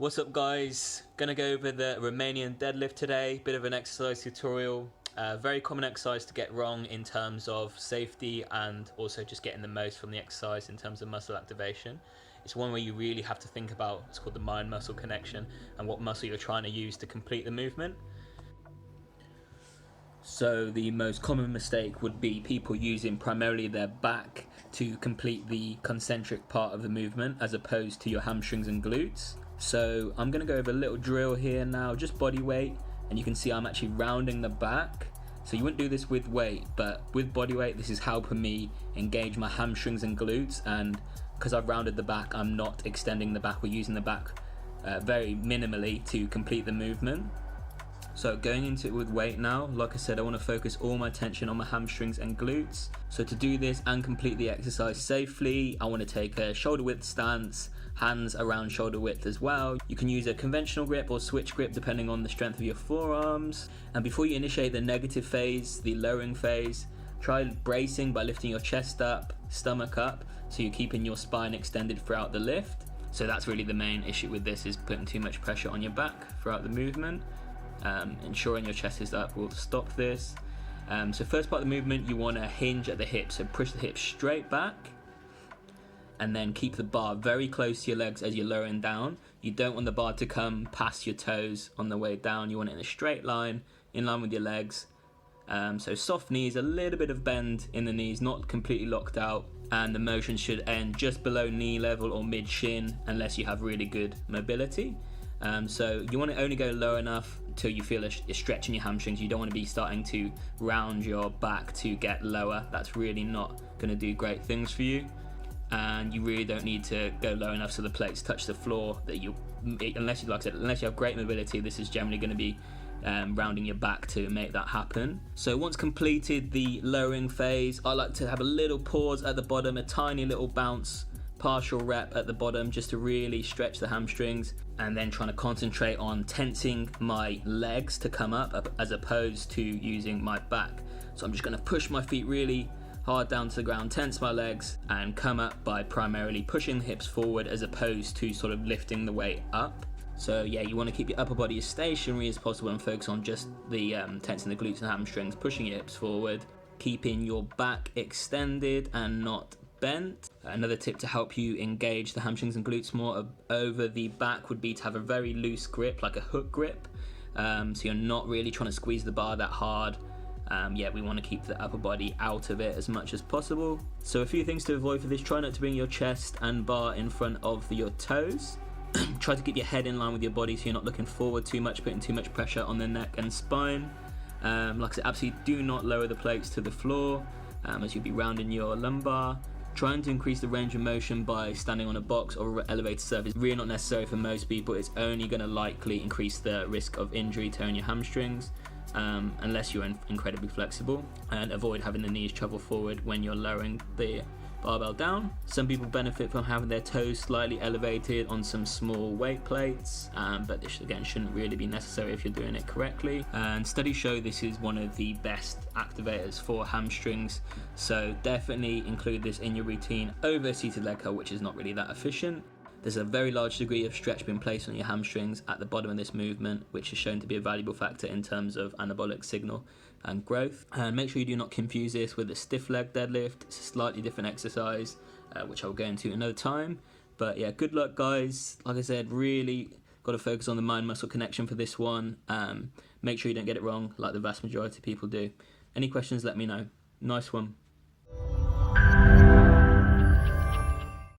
What's up guys? Gonna go over the Romanian deadlift today, bit of an exercise tutorial. Very common exercise to get wrong in terms of safety and also just getting the most from the exercise in terms of muscle activation. It's one where you really have to think about, it's called the mind-muscle connection, and what muscle you're trying to use to complete the movement. So the most common mistake would be people using primarily their back to complete the concentric part of the movement as opposed to your hamstrings and glutes. So I'm going to go over a little drill here now, just body weight, and you can see I'm actually rounding the back. So you wouldn't do this with weight, but with body weight this is helping me engage my hamstrings and glutes, and because I've rounded the back I'm not extending the back, we're using the back very minimally to complete the movement. So going into it with weight now, like I said, I want to focus all my attention on my hamstrings and glutes. So to do this and complete the exercise safely, I want to take a shoulder width stance, hands around shoulder width as well. You can use a conventional grip or switch grip depending on the strength of your forearms. And before you initiate the negative phase, the lowering phase, try bracing by lifting your chest up, stomach up, so you're keeping your spine extended throughout the lift. So that's really the main issue with this, is putting too much pressure on your back throughout the movement. Ensuring your chest is up will stop this. So first part of the movement, you want to hinge at the hips, so push the hips straight back and then keep the bar very close to your legs as you're lowering down. You don't want the bar to come past your toes on the way down, you want it in a straight line, in line with your legs. So soft knees, a little bit of bend in the knees, not completely locked out, and the motion should end just below knee level or mid shin unless you have really good mobility. So you want to only go low enough till you feel a stretch in your hamstrings. You don't want to be starting to round your back to get lower. That's really not going to do great things for you. And you really don't need to go low enough so the plates touch the floor. Unless you have great mobility, this is generally going to be rounding your back to make that happen. So once completed the lowering phase, I like to have a little pause at the bottom, a tiny little bounce, partial rep at the bottom just to really stretch the hamstrings, and then trying to concentrate on tensing my legs to come up as opposed to using my back. So I'm just going to push my feet really hard down to the ground, tense my legs, and come up by primarily pushing the hips forward as opposed to sort of lifting the weight up. So yeah, you want to keep your upper body as stationary as possible and focus on just the tensing the glutes and hamstrings, pushing your hips forward, keeping your back extended and not bent. Another tip to help you engage the hamstrings and glutes more over the back would be to have a very loose grip, like a hook grip, so you're not really trying to squeeze the bar that hard. Yeah, we want to keep the upper body out of it as much as possible. So a few things to avoid for this: try not to bring your chest and bar in front of your toes. Try to keep your head in line with your body so you're not looking forward too much, putting too much pressure on the neck and spine. Like I said, absolutely do not lower the plates to the floor, as you'll be rounding your lumbar. Trying to increase the range of motion by standing on a box or elevated surface is really not necessary for most people. It's only going to likely increase the risk of injury to your hamstrings, unless you're incredibly flexible, and avoid having the knees travel forward when you're lowering the barbell down. Some people benefit from having their toes slightly elevated on some small weight plates, but this again shouldn't really be necessary if you're doing it correctly. And studies show this is one of the best activators for hamstrings, so definitely include this in your routine over a seated leg curl, which is not really that efficient. There's a very large degree of stretch being placed on your hamstrings at the bottom of this movement, which is shown to be a valuable factor in terms of anabolic signal and growth. And make sure you do not confuse this with a stiff leg deadlift. It's a slightly different exercise, which I'll go into another time. But yeah, good luck guys. Like I said, really got to focus on the mind-muscle connection for this one. Make sure you don't get it wrong like the vast majority of people do. Any questions, let me know. Nice one.